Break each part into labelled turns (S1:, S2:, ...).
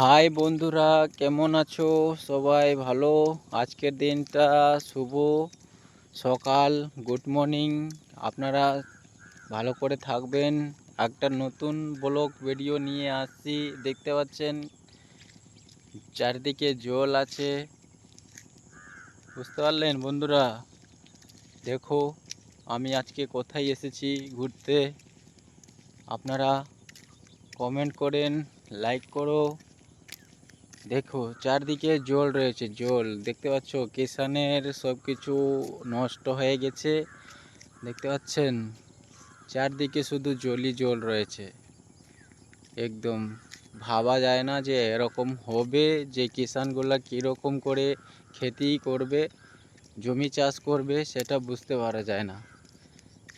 S1: High বন্ধুরা, কেমন আছো? সবাই ভালো? আজকের দিনটা শুভ সকাল, গুড মর্নিং। আপনারা ভালো করে থাকবেন। একটা নতুন ব্লগ ভিডিও নিয়ে আসছি। দেখতে পাচ্ছেন চারিদিকে জল আছে, বুঝতে পারলেন বন্ধুরা? দেখো আমি আজকে কোথায় এসেছি ঘুরতে। আপনারা কমেন্ট করেন, লাইক করো। দেখো চারদিকে জল রয়েছে, জল দেখতে পাচ্ছ। কিষানের সব কিছু নষ্ট হয়ে গেছে, দেখতে পাচ্ছেন। চারদিকে শুধু জলই জল রয়েছে। একদম ভাবা যায় না যে এরকম হবে, যে কিষানগুলা কীরকম করে খেতি করবে, জমি চাষ করবে, সেটা বুঝতে পারা যায় না।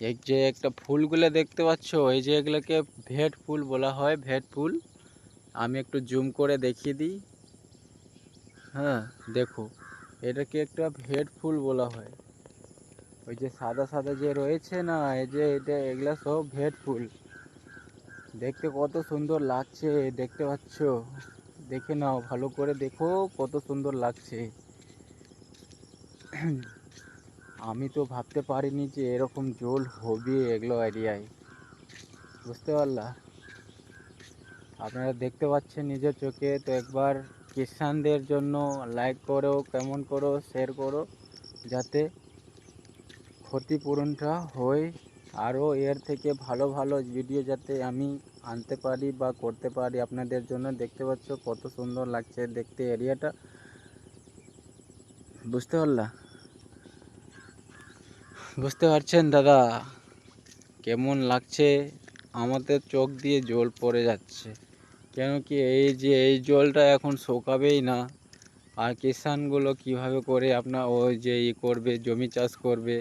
S1: এই যে একটা ফুলগুলো দেখতে পাচ্ছ, এই যে এগুলোকে ভেট ফুল বলা হয়, ভেট ফুল। আমি একটু জুম করে দেখিয়ে দিই। হ্যাঁ দেখো, এটাকে একটা ভেট ফুল বলা হয়। ওই যে সাদা সাদা যে রয়েছে না, এই যে এগুলা সব ভেট ফুল। দেখতে কত সুন্দর লাগছে, দেখতে পাচ্ছ? দেখে নাও, ভালো করে দেখো কত সুন্দর লাগছে। আমি তো ভাবতে পারিনি যে এরকম জল হবে এগুলো এরিয়ায়, বুঝতে পারলা? আপনারা দেখতে পাচ্ছেন নিজের চোখে। তো একবার কিষানদের জন্য লাইক করো, কমেন্ট করো, শেয়ার করো, যাতে ক্ষতিপূরণটা হয়। আরও এর থেকে ভালো ভালো ভিডিও যাতে আমি আনতে পারি বা করতে পারি আপনাদের জন্য। দেখতে পাচ্ছ কত সুন্দর লাগছে দেখতে এরিয়াটা, বুঝতে পারলা? বুঝতে পারছেন দাদা কেমন লাগছে? আমাদের চোখ দিয়ে জল পড়ে যাচ্ছে। কেন কি, এই যে এই জলটা এখন শুকাবেই না। আর কিষানগুলো কিভাবে করে আপনার ওই যে করবে, জমি চাষ করবে?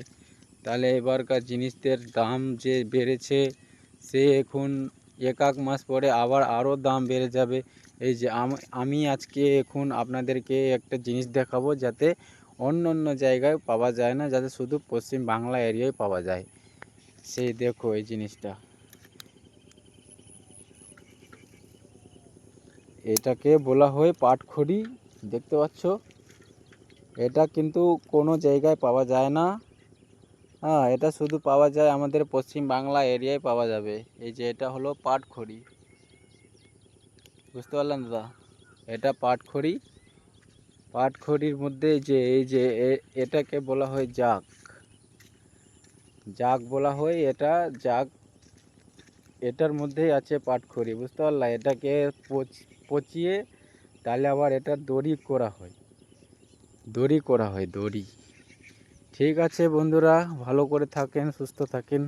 S1: তাহলে এবারকার জিনিসের দাম যে বেড়েছে, সে এখন এক মাস পরে আবার আরও দাম বেড়ে যাবে। এই যে আমি আজকে এখন আপনাদেরকে একটা জিনিস দেখাবো, যাতে অন্য অন্য জায়গায় পাওয়া যায় না, যাতে শুধু পশ্চিম বাংলা এরিয়ায় পাওয়া যায়। সেই দেখো এই জিনিসটা, এটাকে বলা হয় পাটখড়ি, দেখতে পাচ্ছ? এটা কিন্তু কোনো জায়গায় পাওয়া যায় না। হ্যাঁ, এটা শুধু পাওয়া যায় আমাদের পশ্চিম বাংলা এরিয়ায় পাওয়া যাবে। এই যে এটা হলো পাটখড়ি, বুঝতে পারলেন দাদা? এটা পাটখড়ি। পাটখড়ির মধ্যে যে এই যে এটাকে বলা হয় জাগ, জাগ বলা হয় এটা, জাগ। এটার মধ্যেই আছে পাটখড়ি, বুঝতে পারলা? এটাকে পচিয়ে তাহলে আবার এটা দড়ি করা হয়, দড়ি করা হয়, দড়ি। ঠিক আছে বন্ধুরা, ভালো করে থাকেন, সুস্থ থাকেন।